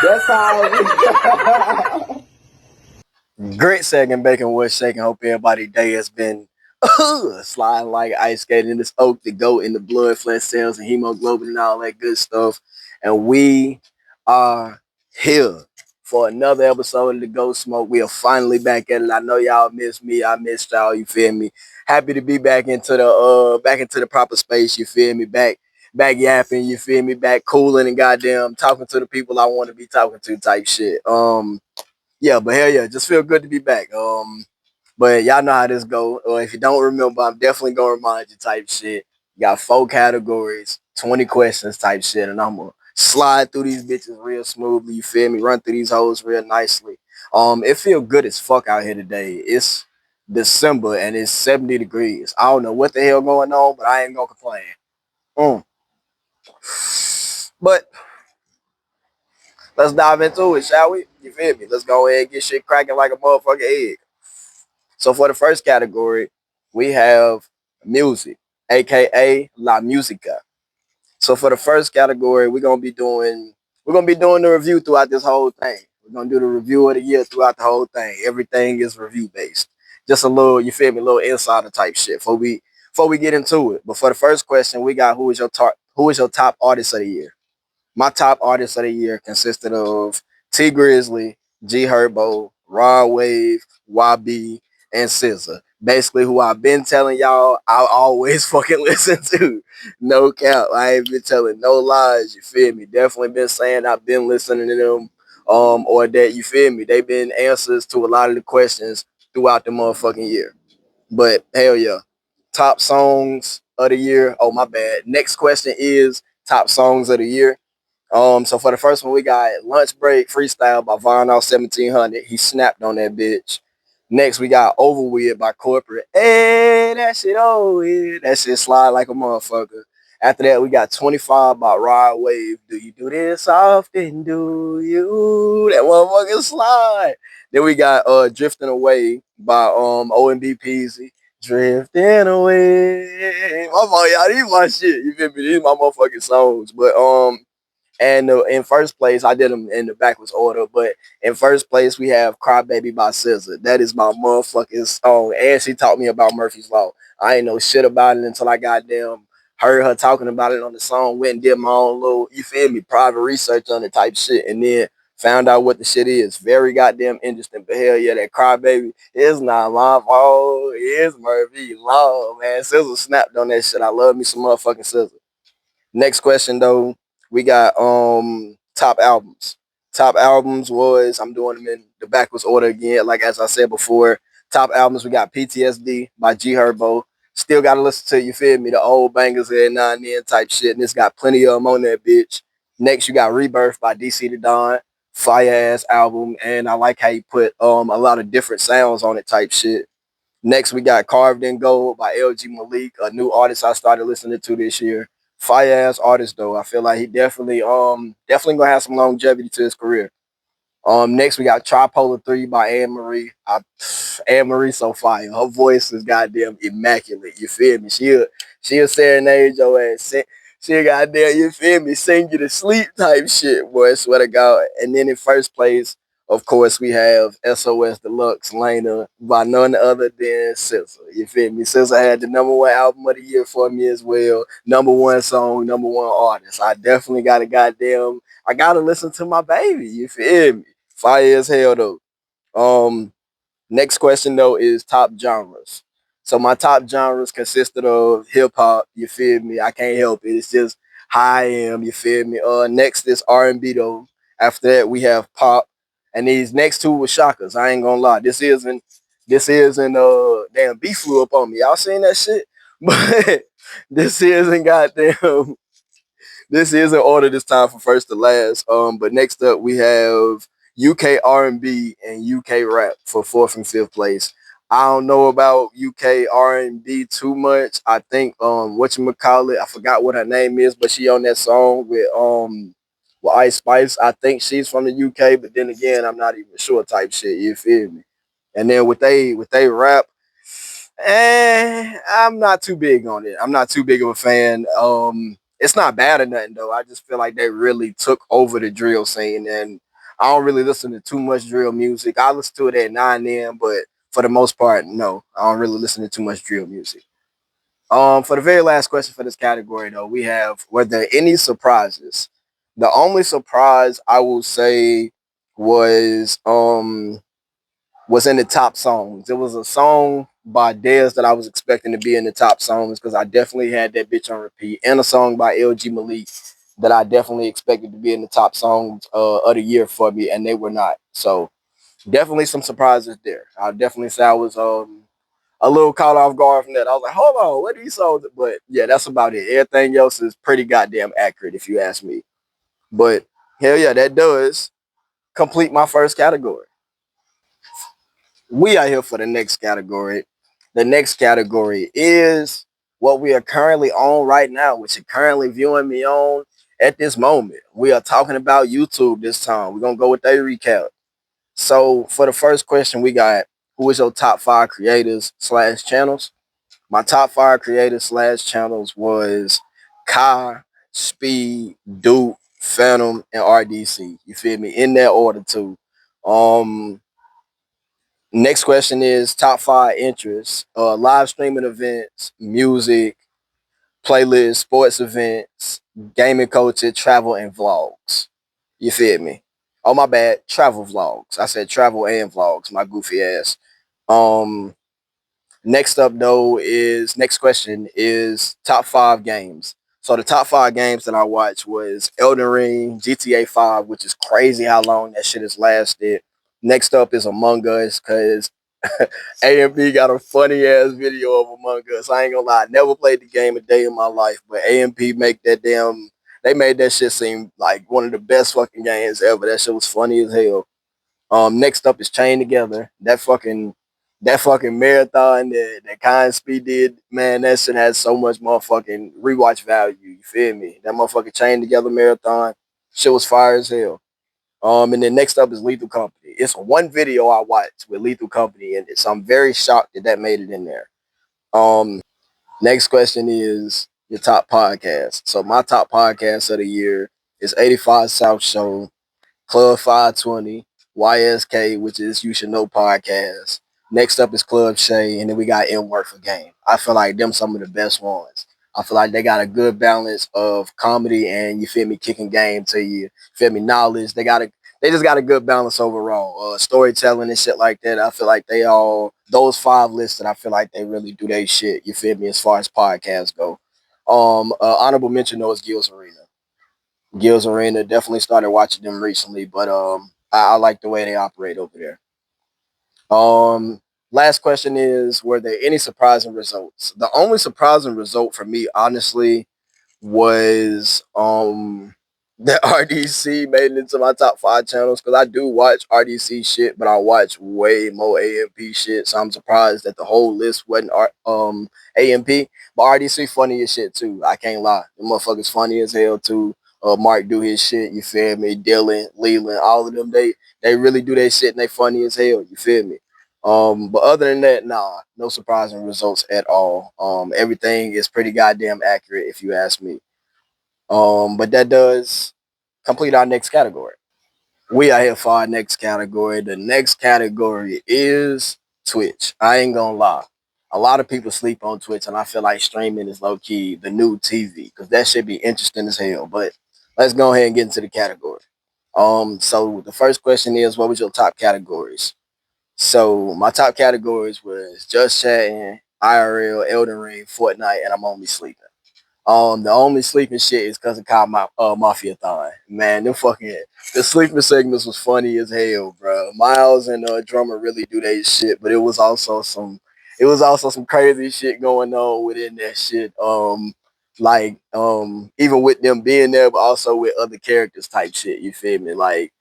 That's how. Great second, Bacon was shaking. Hope everybody day has been sliding like ice skating in this oak to go in the blood, flesh cells, and hemoglobin and all that good stuff. And we are here for another episode of the Ghost Smoke. We are finally back at it. I know y'all missed me. I missed y'all. You feel me? Happy to be back into the proper space. You feel me? Back yapping. You feel me? Back cooling and goddamn talking to the people I want to be talking to type shit. Yeah, but hell yeah, just feel good to be back. But y'all know how this go. If you don't remember, I'm definitely gonna remind you type shit. You got 4 categories, 20 questions type shit, and I'm gonna slide through these bitches real smoothly. You feel me? Run through these hoes real nicely. It feel good as fuck out here today. It's December and it's 70 degrees. I don't know what the hell going on, but I ain't gonna complain. Mm. But let's dive into it, shall we? You feel me? Let's go ahead and get shit cracking like a motherfucking egg. So for the first category, we have music, aka La Musica. So for the first category, we're gonna be doing the review throughout this whole thing. We're gonna do the review of the year throughout the whole thing. Everything is review based. Just a little, you feel me, a little insider type shit before we get into it. But for the first question, we got who is your top artist of the year? My top artists of the year consisted of T Grizzly, G Herbo, Rod Wave, YB, and SZA. Basically, who I've been telling y'all I always fucking listen to. No cap. I ain't been telling no lies. You feel me? Definitely been saying I've been listening to them. Or that you feel me? They've been answers to a lot of the questions throughout the motherfucking year. But hell yeah. Top songs of the year. Oh my bad. Next question is top songs of the year. So for the first one, we got Lunch Break Freestyle by Von Off 1700. He snapped on that bitch. Next, we got Over With by Corporate. Hey, that shit over with. That shit slide like a motherfucker. After that, we got 25 by Rod Wave. Do you do this often? Do you? That motherfucker slide. Then we got Drifting Away by OMB Peasy. Drifting away. My fault, y'all. These my shit. You feel me? These my motherfucking songs. But and in first place, I did them in the backwards order, but in first place, we have Crybaby by SZA. That is my motherfucking song. And she taught me about Murphy's Law. I ain't know shit about it until I goddamn heard her talking about it on the song, went and did my own little, you feel me, private research on the type shit, and then found out what the shit is. Very goddamn interesting. But hell yeah, that Crybaby is not my fault. It's Murphy's Law, man. SZA snapped on that shit. I love me some motherfucking SZA. Next question though, we got top albums. Top albums was I'm doing them in the backwards order again. Like as I said before, top albums we got PTSD by G Herbo. Still gotta listen to you feel me the old bangers every now and then type shit, and it's got plenty of them on that bitch. Next you got Rebirth by DC the Don, fire ass album, and I like how you put a lot of different sounds on it type shit. Next, we got Carved in Gold by LG Malik, a new artist I started listening to this year. Fire ass artist though. I feel like he definitely gonna have some longevity to his career. Next we got Tripolar 3 by Anne Marie. Anne Marie so fire. Her voice is goddamn immaculate. You feel me? She'll serenade your ass. She goddamn, you feel me, sing you to sleep type shit, boy. I swear to God. And then in first place, of course, we have SOS Deluxe Lena by none other than SZA. You feel me? SZA had the number one album of the year for me as well. Number one song, number one artist. I gotta listen to my baby. You feel me? Fire as hell though. Um, Next question though is top genres. So my top genres consisted of hip hop. You feel me? I can't help it. It's just how I am. You feel me? Next is R&B though. After that we have pop, and these next two were shockers. I ain't gonna lie. This isn't damn beef flew up on me. Y'all seen that shit? But this isn't goddamn this is in order this time for first to last. But next up we have UK R&B and UK rap for fourth and fifth place. I don't know about UK R&B too much. I think whatchamacallit, I forgot what her name is, but she on that song with Ice Spice. I think she's from the UK, but then again, I'm not even sure type shit. You feel me? And then with they rap, I'm not too big on it. I'm not too big of a fan. It's not bad or nothing though. I just feel like they really took over the drill scene, and I don't really listen to too much drill music. I listen to it at 9 a.m., but for the most part, no, I don't really listen to too much drill music. For the very last question for this category, though, we have: were there any surprises? The only surprise I will say was was in the top songs. It was a song by Dez that I was expecting to be in the top songs because I definitely had that bitch on repeat, and a song by LG Malik that I definitely expected to be in the top songs of the year for me, and they were not. So definitely some surprises there. I definitely say I was a little caught off guard from that. I was like, hold on, what are these songs? But yeah, that's about it. Everything else is pretty goddamn accurate if you ask me. But hell yeah, that does complete my first category. We are here for the next category. The next category is what we are currently on right now, which you're currently viewing me on at this moment. We are talking about YouTube this time. We're gonna go with a recap. So for the first question, we got: who is your top 5 creators slash channels? My top 5 creators slash channels was Kai, Speed, Duke, Phantom, and RDC. You feel me? In that order too. Um, Next question is top 5 interests: live streaming events, music, playlists, sports events, gaming culture, travel, and vlogs. You feel me? Oh my bad, travel vlogs. I said travel and vlogs. My goofy ass. Um, Next up though is next question is top 5 games. So the top 5 games that I watched was Elden Ring, GTA 5, which is crazy how long that shit has lasted. Next up is Among Us, cause AMP got a funny ass video of Among Us. I ain't gonna lie, I never played the game a day in my life, but AMP make that damn they made that shit seem like one of the best fucking games ever. That shit was funny as hell. Next up is Chain Together. That fucking marathon that Kind Speed did, man, that shit has so much motherfucking rewatch value. You feel me? That motherfucking Chain Together marathon, shit was fire as hell. And then next up is Lethal Company. It's one video I watched with Lethal Company in it, so I'm very shocked that made it in there. Um, Next question is your top podcast. So my top podcast of the year is 85 South Show, Club 520, YSK, which is You Should Know podcast. Next up is Club Shay, and then we got In Work for Game. I feel like them some of the best ones. I feel like they got a good balance of comedy and you feel me, kicking game to you. Feel me, knowledge. They just got a good balance overall. Storytelling and shit like that. I feel like they all those 5 listed. I feel like they really do their shit. You feel me, as far as podcasts go. Honorable mention though is Gills Arena. Gills Arena, definitely started watching them recently, but I like the way they operate over there. Last question is: were there any surprising results? The only surprising result for me, honestly, was that RDC made it into my top 5 channels because I do watch RDC shit, but I watch way more AMP shit. So I'm surprised that the whole list wasn't AMP. But RDC funny as shit too. I can't lie. The motherfucker's funny as hell too. Mark do his shit. You feel me? Dylan, Leland, all of them. They really do their shit and they funny as hell. You feel me? But other than that, nah, no surprising results at all. Everything is pretty goddamn accurate if you ask me. But that does complete our next category. We are here for our next category. The next category is Twitch. I ain't gonna lie. A lot of people sleep on Twitch, and I feel like streaming is low key the new TV because that should be interesting as hell. But let's go ahead and get into the category. So the first question is, what was your top categories? So my top categories was Just Chatting, IRL, Elden Ring, Fortnite, and I'm Only Sleeping. The only sleeping shit is because of Kyle Mafia Thon. Man, the sleeping segments was funny as hell, bro. Miles and Drummer really do their shit, but it was also some crazy shit going on within that shit. Even with them being there, but also with other characters type shit. You feel me? Like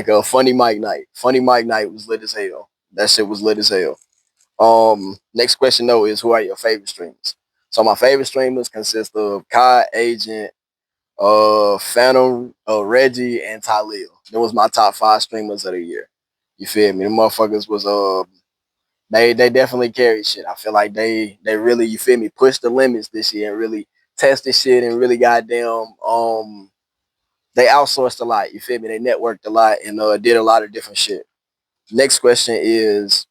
a Funny Mike Night. Funny Mike Night was lit as hell. That shit was lit as hell. Next question though is, who are your favorite streamers? So my favorite streamers consist of Kai, Agent, Phantom, Reggie, and Talil. That was my top 5 streamers of the year. You feel me? The motherfuckers was they definitely carried shit. I feel like they really, you feel me, pushed the limits this year and really tested shit and really goddamn They outsourced a lot. You feel me? They networked a lot and did a lot of different shit. Next question is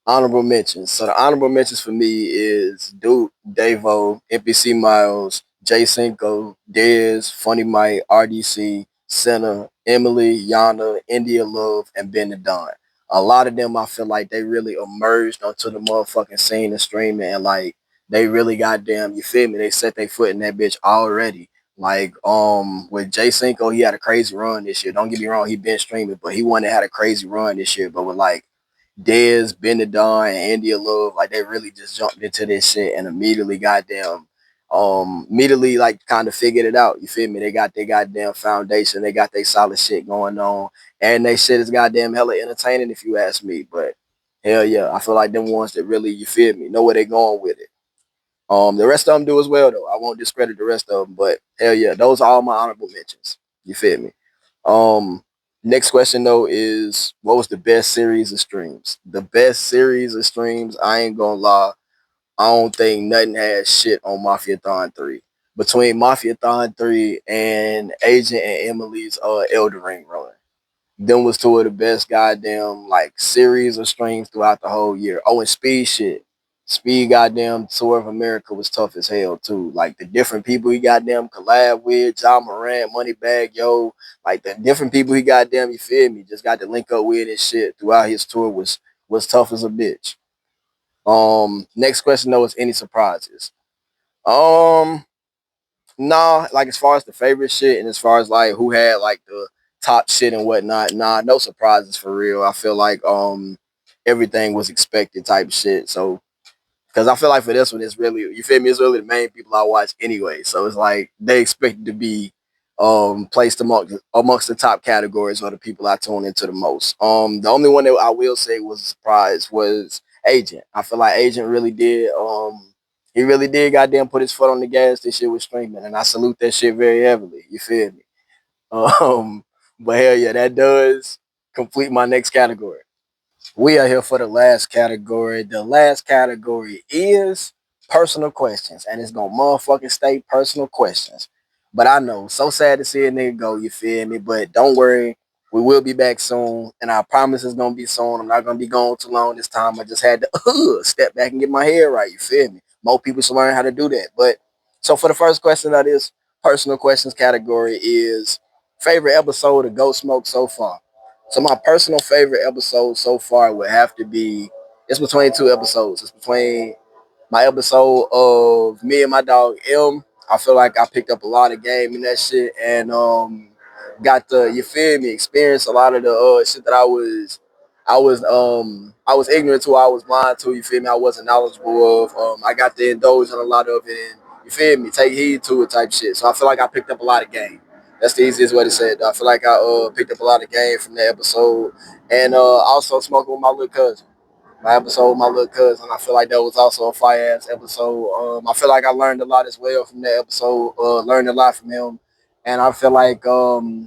honorable mentions. So the honorable mentions for me is Duke, Davo, NPC Miles, J Cinco, Dez, Funny Mike, RDC, Senna, Emily, Yana, India Love, and Ben the Don. A lot of them I feel like they really emerged onto the motherfucking scene of streaming and like they really goddamn, you feel me? They set their foot in that bitch already. Like with J Cinco, he had a crazy run this year. Don't get me wrong, he been streaming, but he wouldn't have had a crazy run this year. But with like Dez, Benedon, and India Love, like they really just jumped into this shit and immediately goddamn immediately like kind of figured it out. You feel me? They got their goddamn foundation, they got their solid shit going on, and they shit is goddamn hella entertaining if you ask me. But hell yeah, I feel like them ones that really, you feel me, know where they going with it. The rest of them do as well though. I won't discredit the rest of them, but hell yeah, those are all my honorable mentions. You feel me? Um, Next question though is what was the best series of streams? The best series of streams, I ain't gonna lie, I don't think nothing has shit on Mafia Thon 3. Between Mafia Thon 3 and Agent and Emily's Elder Ring run. Them was two of the best goddamn like series of streams throughout the whole year. Oh, and Speed shit. Speed goddamn Tour of America was tough as hell too. Like the different people he goddamn collab with, John Morant, Moneybag Yo, like the different people he goddamn, you feel me, just got to link up with and shit throughout his tour was tough as a bitch. Next question though is any surprises? Um, Nah, like as far as the favorite shit and as far as like who had like the top shit and whatnot, nah, no surprises for real. I feel like everything was expected type shit. So because I feel like for this one, it's really, you feel me, it's really the main people I watch anyway. So it's like they expect to be placed amongst the top categories or the people I tune into the most. The only one that I will say was a surprise was Agent. I feel like Agent really did he really did goddamn put his foot on the gas. This shit was streaming, and I salute that shit very heavily. You feel me? Um, but hell yeah, that does complete my next category. We are here for the last category. The last category is personal questions, and it's gonna motherfucking stay personal questions. But I know, so sad to see a nigga go. You feel me? But don't worry, we will be back soon, and I promise it's gonna be soon. I'm not gonna be gone too long this time. I just had to step back and get my head right. You feel me? More people should learn how to do that. But so for the first question of this personal questions category is favorite episode of Ghost Smoke so far. So my personal favorite episode so far would have to be, it's between two episodes. It's between my episode of me and my dog M. I feel like I picked up a lot of game in that shit and got the, you feel me, experience a lot of the shit that I was ignorant to, I was blind to, you feel me, I wasn't knowledgeable of. I got to indulge in a lot of it and you feel me, take heed to it type shit. So I feel like I picked up a lot of game. That's the easiest way to say it. I feel like I picked up a lot of game from that episode, and also smoking with my little cousin. My episode with my little cousin. I feel like that was also a fire ass episode. I feel like I learned a lot as well from that episode. Learned a lot from him, and I feel like we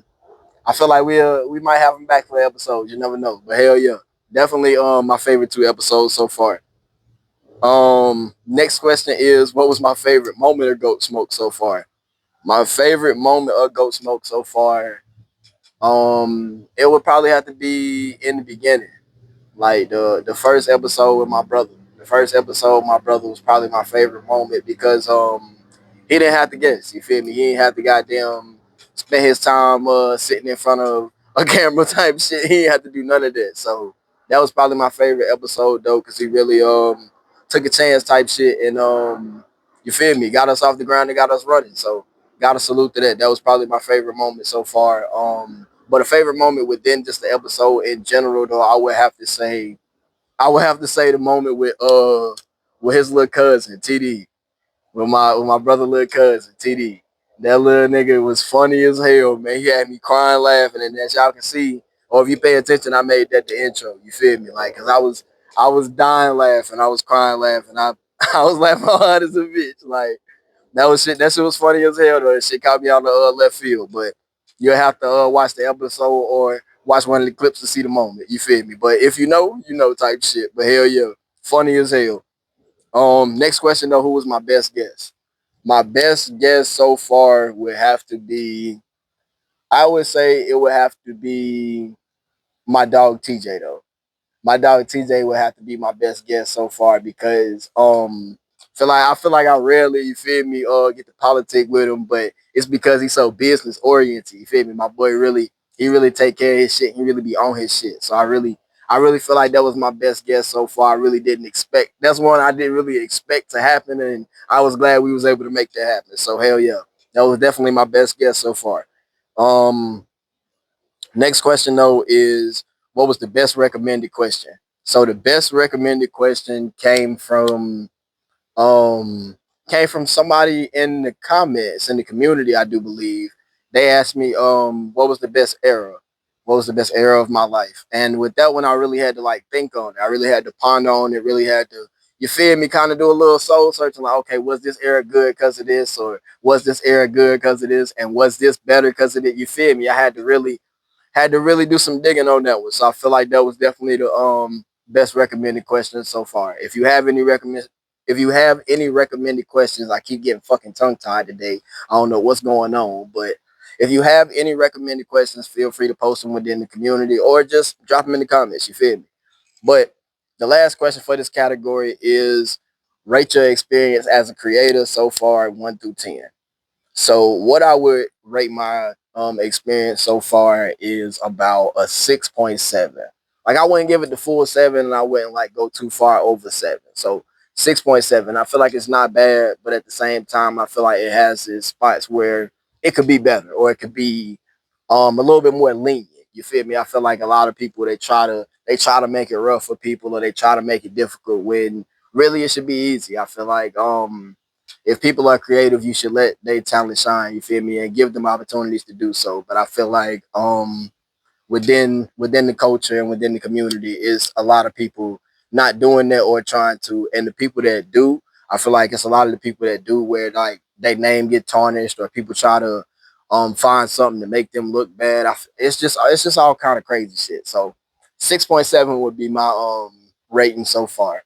might have him back for the episode. You never know, but hell yeah, definitely my favorite two episodes so far. Next question is what was my favorite moment of Goat Smoke so far? My favorite moment of Goat Smoke so far, it would probably have to be in the beginning, like the first episode with my brother. The first episode with my brother was probably my favorite moment because he didn't have to guess. You feel me? He didn't have to goddamn spend his time sitting in front of a camera type shit. He didn't have to do none of that. So that was probably my favorite episode though, because he really took a chance type shit and you feel me, got us off the ground and got us running. So gotta salute to that. That was probably my favorite moment so far. But a favorite moment within just the episode in general, though, I would have to say the moment with his little cousin TD, with my brother little cousin TD. That little nigga was funny as hell, man. He had me crying, laughing, and as y'all can see, or if you pay attention, I made that the intro. You feel me? Like, cause I was dying laughing, I was crying laughing, I I was laughing hard as a bitch, like. That was shit. That shit was funny as hell though. That shit caught me on the left field. But you'll have to watch the episode or watch one of the clips to see the moment. You feel me? But if you know type shit. But hell yeah, funny as hell. Next question though, who was my best guest? My best guest so far would have to be I would say it would have to be my dog TJ though. My dog TJ would have to be my best guess so far because feel like I rarely, you feel me, get to politic with him, but it's because he's so business oriented, you feel me? My boy really, he really take care of his shit, he really be on his shit. So I really feel like that was my best guess so far. I really didn't expect, that's one I didn't really expect to happen, and I was glad we was able to make that happen. So hell yeah. That was definitely my best guess so far. Um Next question though is, what was the best recommended question? So the best recommended question um came from somebody in the comments in the community, I do believe. They asked me what was the best era? What was the best era of my life? And with that one I really had to like think on it. I really had to ponder on it, really had to, you feel me, kind of do a little soul searching like, okay, was this era good because of this, or was this era good because of this, and was this better because of it? You feel me? I had to really do some digging on that one. So I feel like that was definitely the best recommended question so far. If you have any recommended questions, I keep getting fucking tongue tied today. I don't know what's going on, but if you have any recommended questions, feel free to post them within the community or just drop them in the comments. You feel me? But the last question for this category is, rate your experience as a creator so far, 1 through 10. So what I would rate my experience so far is about a 6.7. Like I wouldn't give it the full 7, and I wouldn't like go too far over 7. So 6.7. I feel like it's not bad, but at the same time, I feel like it has its spots where it could be better, or it could be a little bit more lenient. You feel me? I feel like a lot of people, they try to make it rough for people, or they try to make it difficult when really it should be easy. I feel like if people are creative, you should let their talent shine. You feel me, and give them opportunities to do so. But I feel like within the culture and within the community is a lot of people not doing that or trying to, and the people that do, I feel like it's a lot of the people that do where like their name get tarnished, or people try to find something to make them look bad. It's just all kind of crazy shit. So 6.7 would be my rating so far.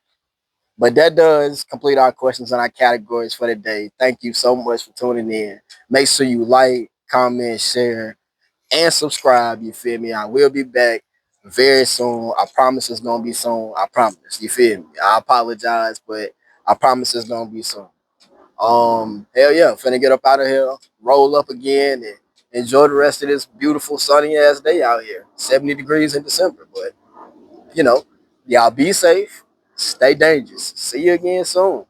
But that does complete our questions and our categories for the day. Thank you so much for tuning in. Make sure you like, comment, share, and subscribe. You feel me? I will be back very soon. I promise it's gonna be soon. I promise. You feel me? I apologize, but I promise it's gonna be soon. Hell yeah, finna get up out of here, roll up again, and enjoy the rest of this beautiful sunny ass day out here. 70 degrees in December, but you know, y'all be safe, stay dangerous. See you again soon.